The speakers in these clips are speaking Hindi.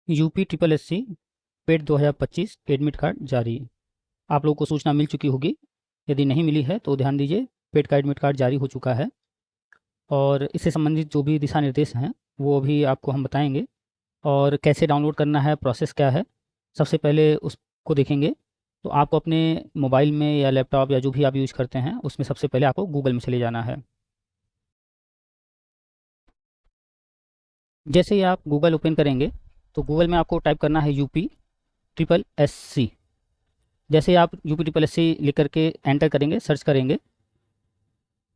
यूपी ट्रिपल एस सी पेट 2025 एडमिट कार्ड जारी। आप लोगों को सूचना मिल चुकी होगी। यदि नहीं मिली है तो ध्यान दीजिए, पेट का एडमिट कार्ड जारी हो चुका है और इससे संबंधित जो भी दिशा निर्देश हैं वो भी आपको हम बताएंगे। और कैसे डाउनलोड करना है, प्रोसेस क्या है, सबसे पहले उसको देखेंगे। तो आपको अपने मोबाइल में या लैपटॉप या जो भी आप यूज़ करते हैं उसमें सबसे पहले आपको गूगल में चले जाना है। जैसे ही आप गूगल ओपन करेंगे तो गूगल में आपको टाइप करना है यूपी ट्रिपल एस सी। जैसे आप यूपी ट्रिपल एस सी लिख करके एंटर करेंगे, सर्च करेंगे,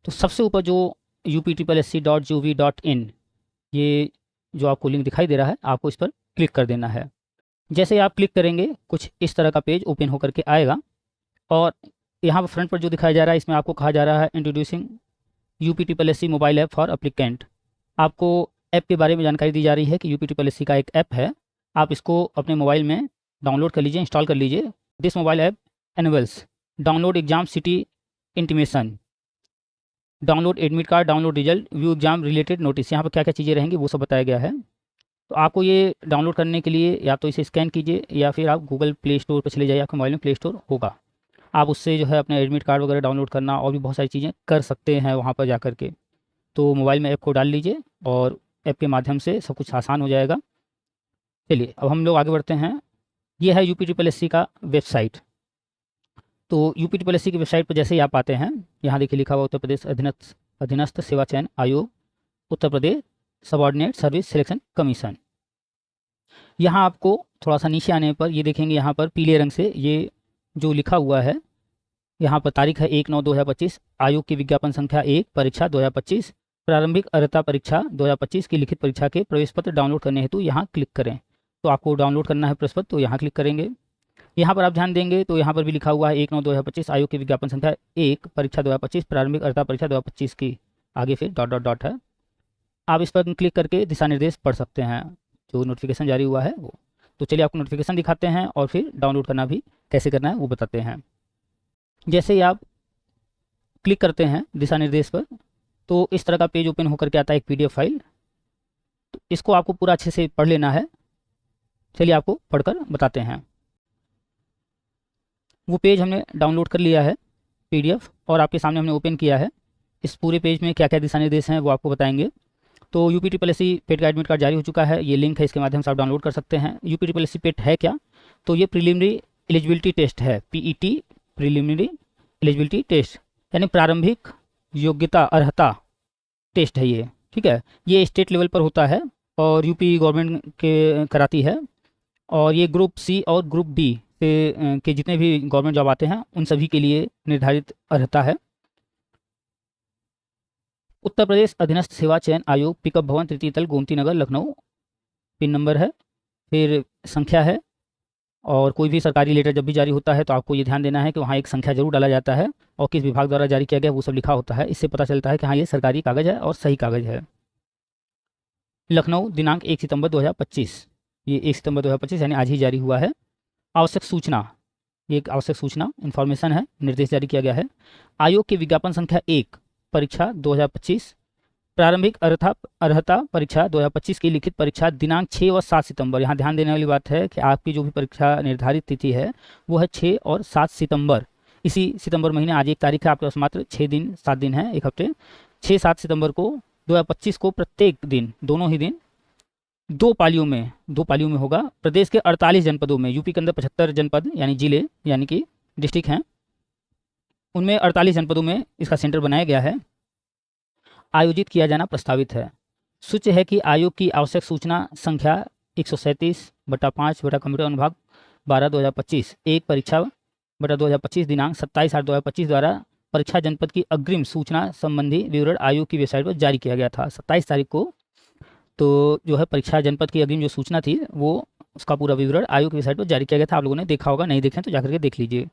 तो सबसे ऊपर जो UPSSC.gov.in, ये जो आपको लिंक दिखाई दे रहा है, आपको इस पर क्लिक कर देना है। जैसे ही आप क्लिक करेंगे कुछ इस तरह का पेज ओपन होकर के आएगा और यहाँ पर फ्रंट पर जो दिखाया जा रहा है इसमें आपको कहा जा रहा है introducing UP triple S C mobile app for applicant. आपको ऐप के बारे में जानकारी दी जा रही है कि यूपी ट्रिपल एस सी का एक ऐप है, आप इसको अपने मोबाइल में डाउनलोड कर लीजिए, इंस्टॉल कर लीजिए। This mobile app enables download exam city intimation, download admit card, download result, view exam related notice. यहाँ पर क्या क्या चीज़ें रहेंगी वो सब बताया गया है। तो आपको ये डाउनलोड करने के लिए या तो इसे स्कैन कीजिए या फिर आप गूगल प्ले स्टोर पर चले जाइए, आपके मोबाइल में प्ले स्टोर होगा, आप उससे जो है अपने एडमिट कार्ड वगैरह डाउनलोड करना और भी बहुत सारी चीज़ें कर सकते हैं वहाँ पर जा कर के। तो मोबाइल में ऐप को डाल लीजिए और ऐप के माध्यम से सब कुछ आसान हो जाएगा। चलिए अब हम लोग आगे बढ़ते हैं। ये है यूपी ट्रिपल एस सी का वेबसाइट। तो यूपी ट्रिपल एस सी की वेबसाइट पर जैसे ही आप आते हैं, यहाँ देखिए लिखा हुआ उत्तर प्रदेश अधीनस्थ सेवा चयन आयोग, Uttar Pradesh subordinate service selection commission. यहाँ आपको थोड़ा सा नीचे आने पर ये देखेंगे, यहाँ पर पीले रंग से ये जो लिखा हुआ है, यहाँ पर तारीख है 1/9/2025, आयोग की विज्ञापन संख्या 1, परीक्षा 2025, प्रारंभिक अर्हता परीक्षा 2025 की लिखित परीक्षा के प्रवेश पत्र डाउनलोड करने हेतु यहाँ क्लिक करें। तो आपको डाउनलोड करना है प्रवेश पत्र, तो यहाँ क्लिक करेंगे। यहाँ पर आप ध्यान देंगे तो यहाँ पर भी लिखा हुआ है 1/9/2025, आयोग की विज्ञापन संख्या 1, परीक्षा 2025, प्रारंभिक अर्हता परीक्षा 2025 की, आगे फिर डॉट डॉट डॉट है। आप इस पर क्लिक करके दिशा निर्देश पढ़ सकते हैं जो नोटिफिकेशन जारी हुआ है वो। तो चलिए आपको नोटिफिकेशन दिखाते हैं और फिर डाउनलोड करना भी कैसे करना है वो बताते हैं। जैसे ही आप क्लिक करते हैं दिशा निर्देश पर तो इस तरह का पेज ओपन होकर के आता है, एक PDF फाइल। तो इसको आपको पूरा अच्छे से पढ़ लेना है। चलिए आपको पढ़कर बताते हैं। वो पेज हमने डाउनलोड कर लिया है PDF और आपके सामने हमने ओपन किया है। इस पूरे पेज में क्या क्या दिशा निर्देश हैं वो आपको बताएंगे। तो यूपी ट्रिपल एस सी पेट का एडमिट कार्ड जारी हो चुका है, ये लिंक है, इसके माध्यम से आप डाउनलोड कर सकते हैं। यूपी ट्रिपल एस सी पेट है क्या? तो ये प्रीलिमिनरी एलिजिबिलिटी टेस्ट है, PET प्रीलिमिनरी एलिजिबिलिटी टेस्ट, यानी प्रारंभिक योग्यता अर्हता टेस्ट है ये, ठीक है। ये स्टेट लेवल पर होता है और यूपी गवर्नमेंट के कराती है। और ये ग्रुप C और ग्रुप D के जितने भी गवर्नमेंट जॉब आते हैं उन सभी के लिए निर्धारित अर्हता है। उत्तर प्रदेश अधीनस्थ सेवा चयन आयोग, पिकअप भवन, तृतीय तल, गोमती नगर, लखनऊ, पिन नंबर है, फिर संख्या है। और कोई भी सरकारी लेटर जब भी जारी होता है तो आपको ये ध्यान देना है कि वहाँ एक संख्या जरूर डाला जाता है और किस विभाग द्वारा जारी किया गया वो सब लिखा होता है। इससे पता चलता है कि हाँ ये सरकारी कागज़ है और सही कागज़ है। लखनऊ, दिनांक 1 सितंबर 2025, ये 1 सितंबर 2025 यानी आज ही जारी हुआ है। आवश्यक सूचना, ये एक आवश्यक सूचना इन्फॉर्मेशन है, निर्देश जारी किया गया है। आयोग की विज्ञापन संख्या 1, परीक्षा 2025, प्रारंभिक अर्हता परीक्षा 2025 की लिखित परीक्षा दिनांक 6 व 7 सितंबर। यहाँ ध्यान देने वाली बात है कि आपकी जो भी परीक्षा निर्धारित तिथि है वो है 6 और 7 सितंबर। इसी सितंबर महीने, आज 1 तारीख है, आपके पास मात्र 6 दिन 7 दिन है, एक हफ्ते। 6-7 सितंबर को 2025 को प्रत्येक दिन, दोनों ही दिन, दो पालियों में होगा। प्रदेश के 48 जनपदों में, यूपी के अंदर 75 जनपद यानी जिले यानी कि डिस्ट्रिक्ट हैं, उनमें 48 जनपदों में इसका सेंटर बनाया गया है, आयोजित किया जाना प्रस्तावित है। सूच्य है कि आयोग की आवश्यक सूचना संख्या 137/5 कंप्यूटर अनुभाग 12/2025, एक परीक्षा/2025 दिनांक 27/8/2025 द्वारा परीक्षा जनपद की अग्रिम सूचना संबंधी विवरण आयोग की वेबसाइट पर जारी किया गया था 27 तारीख को। तो जो है परीक्षा जनपद की अग्रिम जो सूचना थी वो, उसका पूरा विवरण आयोग की वेबसाइट पर जारी किया गया था। आप लोगों ने देखा होगा, नहीं देखें तो जाकर के देख लीजिए।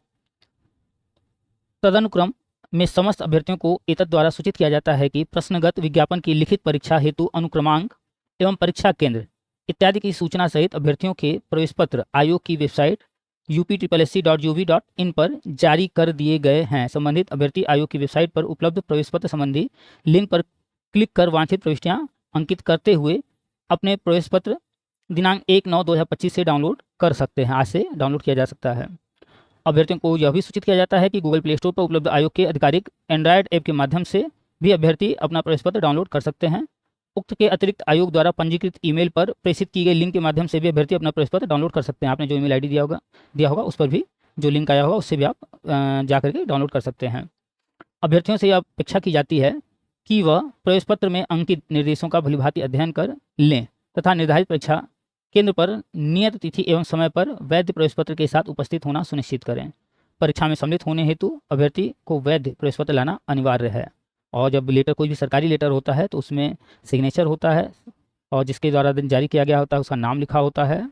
तदनुक्रम में समस्त अभ्यर्थियों को एतद द्वारा सूचित किया जाता है कि प्रश्नगत विज्ञापन की लिखित परीक्षा हेतु अनुक्रमांक एवं परीक्षा केंद्र इत्यादि की सूचना सहित अभ्यर्थियों के प्रवेश पत्र आयोग की वेबसाइट UPSSC.gov.in पर जारी कर दिए गए हैं। संबंधित अभ्यर्थी आयोग की वेबसाइट पर उपलब्ध प्रवेश पत्र संबंधी लिंक पर क्लिक कर वांछित प्रविष्टियां अंकित करते हुए अपने प्रवेश पत्र दिनांक 1/9/2025 से डाउनलोड कर सकते हैं। आज से डाउनलोड किया जा सकता है। अभ्यर्थियों को यह भी सूचित किया जाता है कि गूगल प्ले स्टोर पर उपलब्ध आयोग के आधिकारिक एंड्रॉयड ऐप के माध्यम से भी अभ्यर्थी अपना प्रवेश पत्र डाउनलोड कर सकते हैं। उक्त के अतिरिक्त आयोग द्वारा पंजीकृत ईमेल पर प्रेषित की गई लिंक के माध्यम से भी अभ्यर्थी अपना प्रवेश पत्र डाउनलोड कर सकते हैं। आपने जो ईमेल आईडी दिया होगा उस पर भी जो लिंक आया होगा उससे भी आप जा करके डाउनलोड कर सकते हैं। अभ्यर्थियों से यह अपेक्षा की जाती है कि वह प्रवेश पत्र में अंकित निर्देशों का भलीभांति अध्ययन कर लें तथा निर्धारित परीक्षा केंद्र पर नियत तिथि एवं समय पर वैध प्रवेश पत्र के साथ उपस्थित होना सुनिश्चित करें। परीक्षा में सम्मिलित होने हेतु अभ्यर्थी को वैध प्रवेश पत्र लाना अनिवार्य है। और जब लेटर कोई भी सरकारी लेटर होता है तो उसमें सिग्नेचर होता है और जिसके द्वारा जारी किया गया होता है उसका नाम लिखा होता है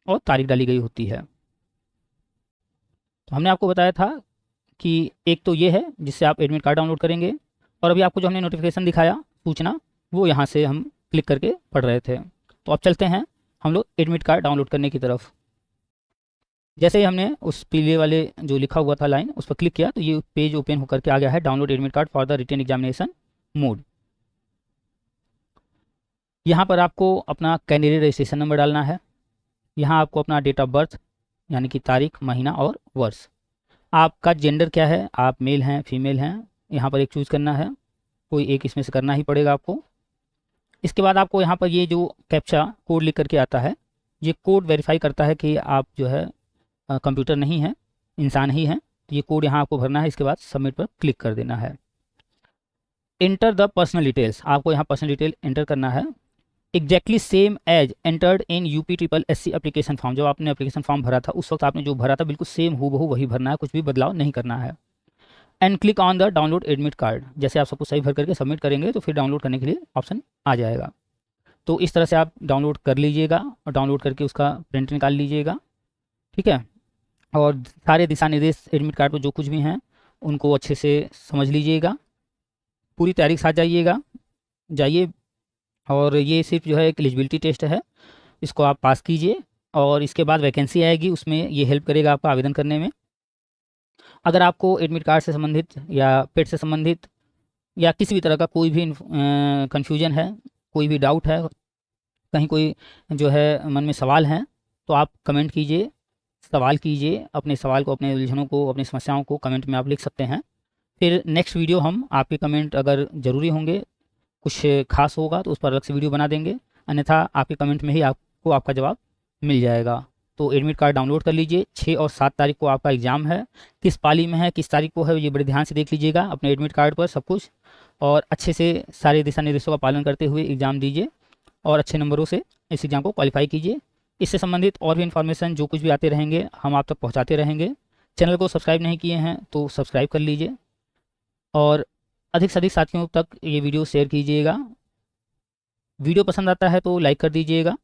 और तारीख डाली गई होती है। तो हमने आपको बताया था कि एक तो ये है जिससे आप एडमिट कार्ड डाउनलोड करेंगे, और अभी आपको जो हमने नोटिफिकेशन दिखाया सूचना वो यहाँ से हम क्लिक करके पढ़ रहे थे। तो अब चलते हैं हम लोग एडमिट कार्ड डाउनलोड करने की तरफ। जैसे ही हमने उस पीले वाले जो लिखा हुआ था लाइन उस पर क्लिक किया तो ये पेज ओपन होकर के आ गया है, download admit card for the written examination mode. यहाँ पर आपको अपना कैंडिडेट रजिस्ट्रेशन नंबर डालना है। यहाँ आपको अपना डेट ऑफ बर्थ यानी कि तारीख, महीना और वर्ष, आपका जेंडर क्या है, आप मेल हैं फीमेल हैं, यहाँ पर एक चूज़ करना है, कोई एक इसमें से करना ही पड़ेगा आपको। इसके बाद आपको यहाँ पर ये जो कैप्चा कोड लिख करके आता है, ये कोड वेरीफाई करता है कि आप जो है कंप्यूटर नहीं है, इंसान ही हैं। तो ये कोड यहाँ आपको भरना है। इसके बाद सबमिट पर क्लिक कर देना है। एंटर द पर्सनल डिटेल्स, आपको यहाँ पर्सनल डिटेल एंटर करना है exactly same as entered in UPSSC application form. जब आपने एप्लीकेशन फॉर्म भरा था उस वक्त आपने जो भरा था बिल्कुल सेम हूबहू वही भरना है, कुछ भी बदलाव नहीं करना है। And click on the download admit card, जैसे आप सब कुछ सही भर करके सबमिट करेंगे तो फिर डाउनलोड करने के लिए ऑप्शन आ जाएगा। तो इस तरह से आप डाउनलोड कर लीजिएगा और डाउनलोड करके उसका प्रिंट निकाल लीजिएगा, ठीक है। और सारे दिशा निर्देश एडमिट कार्ड पर जो कुछ भी हैं उनको अच्छे से समझ लीजिएगा, पूरी तैयारी के साथ जाइए। और ये सिर्फ जो है एक एलिजिबिलिटी टेस्ट है, इसको आप पास कीजिए और इसके बाद वैकेंसी आएगी, उसमें ये हेल्प करेगा आपका आवेदन करने में। अगर आपको एडमिट कार्ड से संबंधित या पेड से संबंधित या किसी भी तरह का कोई भी कन्फ्यूजन है, कोई भी डाउट है, कहीं कोई जो है मन में सवाल हैं, तो आप कमेंट कीजिए, सवाल कीजिए, अपने सवाल को, अपने उलझनों को, अपनी समस्याओं को कमेंट में आप लिख सकते हैं। फिर नेक्स्ट वीडियो हम आपके कमेंट अगर ज़रूरी होंगे, कुछ खास होगा तो उस पर अलग से वीडियो बना देंगे, अन्यथा आपके कमेंट में ही आपको आपका जवाब मिल जाएगा। तो एडमिट कार्ड डाउनलोड कर लीजिए। 6 और 7 तारीख को आपका एग्ज़ाम है, किस पाली में है, किस तारीख को है, ये बड़े ध्यान से देख लीजिएगा अपने एडमिट कार्ड पर सब कुछ, और अच्छे से सारे दिशा निर्देशों का पालन करते हुए एग्ज़ाम दीजिए और अच्छे नंबरों से इस एग्ज़ाम को क्वालिफाई कीजिए। इससे संबंधित और भी इन्फॉर्मेशन जो कुछ भी आते रहेंगे हम आप तक पहुँचाते रहेंगे। चैनल को सब्सक्राइब नहीं किए हैं तो सब्सक्राइब कर लीजिए और अधिक से अधिक साथियों तक ये वीडियो शेयर कीजिएगा। वीडियो पसंद आता है तो लाइक कर दीजिएगा।